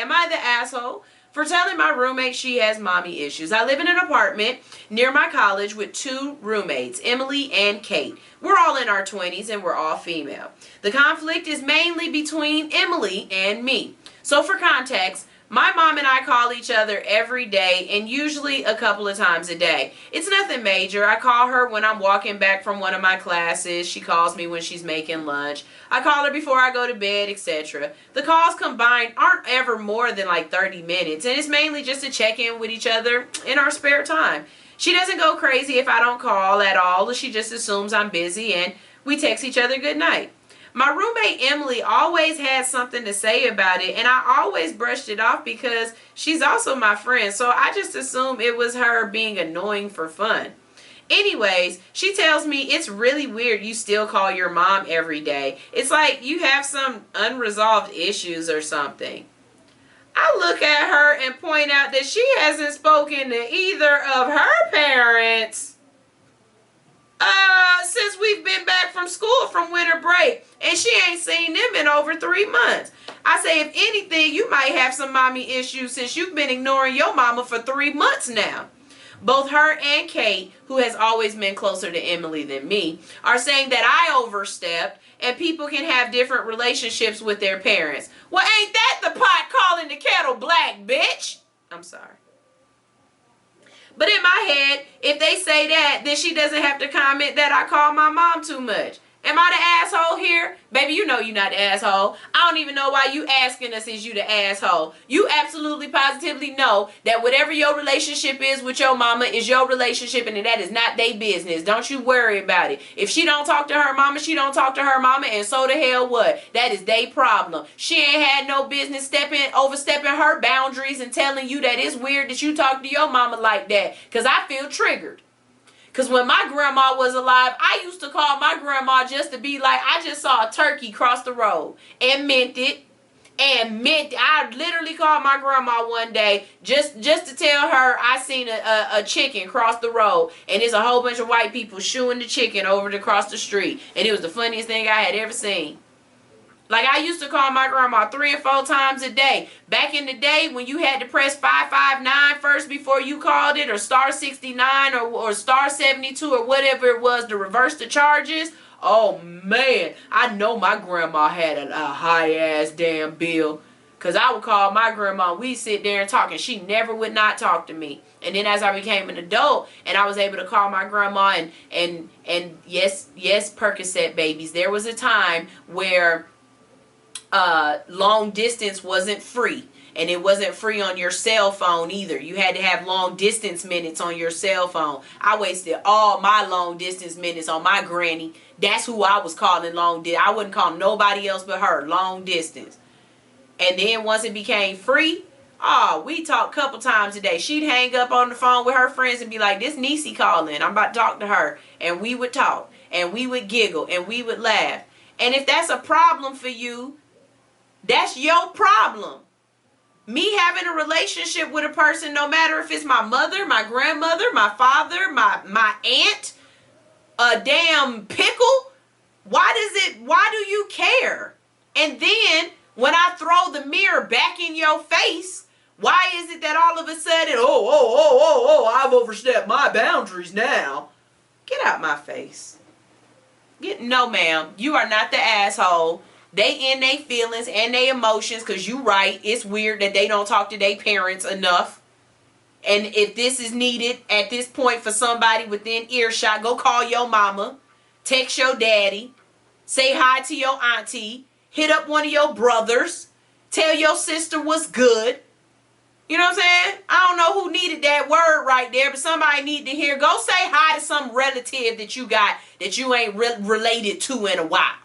am I the asshole for telling my roommate she has mommy issues? I live in an apartment near my college with two roommates, Emily and Kate. We're all in our 20s and we're all female. The conflict is mainly between Emily and me. So for context, my mom and I call each other every day and usually a couple of times a day. It's nothing major. I call her when I'm walking back from one of my classes. She calls me when she's making lunch. I call her before I go to bed, etc. The calls combined aren't ever more than like 30 minutes, and it's mainly just to check in with each other in our spare time. She doesn't go crazy if I don't call at all. She just assumes I'm busy and we text each other good night. My roommate Emily always had something to say about it, and I always brushed it off because she's also my friend, so I just assumed it was her being annoying for fun. Anyways, she tells me it's really weird you still call your mom every day. It's like you have some unresolved issues or something. I look at her and point out that she hasn't spoken to either of her parents since we've been back from school from winter break, and she ain't seen them in over 3 months. I say, if anything, you might have some mommy issues since you've been ignoring your mama for 3 months now. Both her and Kate, who has always been closer to Emily than me, are saying that I overstepped and people can have different relationships with their parents. Well, ain't that the pot calling the kettle black, bitch? I'm sorry. But in my head, if they say that, then she doesn't have to comment that I call my mom too much. Am I the asshole here? Baby, you know you're not the asshole. I don't even know why you asking us is you the asshole. You absolutely positively know that whatever your relationship is with your mama is your relationship, and that is not their business. Don't you worry about it. If she don't talk to her mama, she don't talk to her mama, and so the hell what? That is their problem. She ain't had no business overstepping her boundaries and telling you that it's weird that you talk to your mama like that, because I feel triggered. Because when my grandma was alive, I used to call my grandma just to be like, I just saw a turkey cross the road, and meant it. I literally called my grandma one day just to tell her I seen a chicken cross the road, and there's a whole bunch of white people shooing the chicken over to cross the street. And it was the funniest thing I had ever seen. Like, I used to call my grandma 3 or 4 times a day. Back in the day when you had to press 559 first before you called it, or star 69 or star 72 or whatever it was to reverse the charges. Oh man, I know my grandma had a high ass damn bill. Because I would call my grandma, we'd sit there and talk, and she never would not talk to me. And then as I became an adult and I was able to call my grandma and yes, Percocet babies, there was a time where long distance wasn't free, and it wasn't free on your cell phone either. You had to have long distance minutes on your cell phone. I wasted all my long distance minutes on my granny. That's who I was calling long distance. I wouldn't call nobody else but her long distance. And then once it became free, we talked a couple times a day. She'd hang up on the phone with her friends and be like, this Niecy calling, I'm about to talk to her. And we would talk, and we would giggle, and we would laugh. And if that's a problem for you, that's your problem. Me having a relationship with a person, no matter if it's my mother, my grandmother, my father, my aunt, a damn pickle, why do you care? And then when I throw the mirror back in your face, why is it that all of a sudden, I've overstepped my boundaries now? Get out my face. No, ma'am, you are not the asshole. They in their feelings and their emotions, because you right. It's weird that they don't talk to their parents enough. And if this is needed at this point for somebody within earshot, go call your mama, text your daddy, say hi to your auntie, hit up one of your brothers, tell your sister what's good. You know what I'm saying? I don't know who needed that word right there, but somebody need to hear. Go say hi to some relative that you got that you ain't related to in a while.